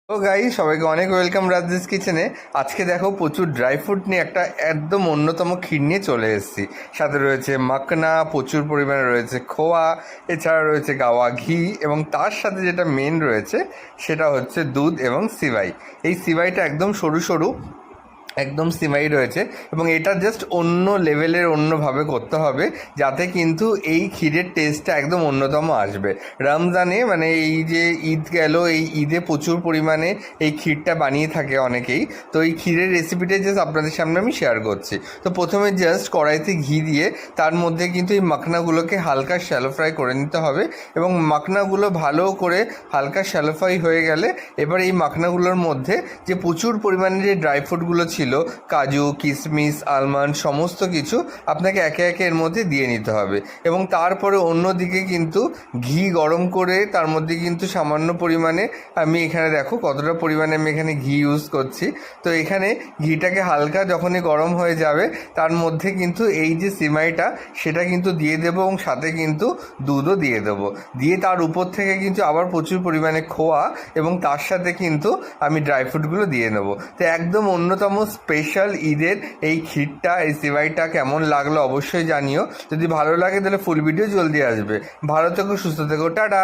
ও গাই সবাইকে অনেক ওয়েলকাম রাজদিস কিচেনে। আজকে দেখো প্রচুর ড্রাই ফ্রুট নিয়ে একটা একদম অন্যতম ক্ষীর নিয়ে চলে এসেছি। সাথে রয়েছে মাখনা, প্রচুর পরিমাণে রয়েছে খোয়া, এছাড়া রয়েছে গাওয়া ঘি, এবং তার সাথে যেটা মেন রয়েছে সেটা হচ্ছে দুধ এবং সিমাই। এই সিমাইটা একদম সরু সরু একদম সিমাই রয়েছে, এবং এটা জাস্ট অন্য লেভেলের অন্যভাবে করতে হবে যাতে কিন্তু এই ক্ষীরের টেস্টটা একদম অন্যতম আসবে। রমজানে মানে এই যে ঈদ গেল, এই ঈদে প্রচুর পরিমাণে এই ক্ষীরটা বানিয়ে থাকে অনেকেই। তো এই ক্ষীরের রেসিপিটা জাস্ট আপনাদের সামনে আমি শেয়ার করছি। তো প্রথমে জাস্ট কড়াইতে ঘি দিয়ে তার মধ্যে কিন্তু এই মাখনাগুলোকে হালকা শ্যালো ফ্রাই করে নিতে হবে, এবং মাখনাগুলো ভালো করে হালকা শ্যালো ফ্রাই হয়ে গেলে এবার এই মাখনাগুলোর মধ্যে যে প্রচুর পরিমাণে যে ড্রাই ফ্রুটগুলো ছিল, কাজু, কিশমিশ, আলমন্ড, সমস্ত কিছু আপনাকে একে একে এর মধ্যে দিয়ে নিতে হবে। এবং তারপরে অন্যদিকে কিন্তু ঘি গরম করে তার মধ্যে কিন্তু সামান্য পরিমাণে, আমি এখানে দেখো কতটা পরিমাণে আমি এখানে ঘি ইউজ করছি। তো এখানে ঘিটাকে হালকা যখনই গরম হয়ে যাবে তার মধ্যে কিন্তু এই যে সিমাইটা সেটা কিন্তু দিয়ে দেবো, এবং সাথে কিন্তু দুধও দিয়ে দেবো। দিয়ে তার উপর থেকে কিন্তু আবার প্রচুর পরিমাণে খোয়া, এবং তার সাথে কিন্তু আমি ড্রাই ফ্রুটগুলো দিয়ে নেবো। তো একদম অন্যতম স্পেশাল ঈদের এই ক্ষীরটা, এই সিমাইটা কেমন লাগলো অবশ্যই জানিও। যদি ভালো লাগে তাহলে ফুল ভিডিও জলদি আসবে। ভালো থেকো, সুস্থ থেকো, টাটা।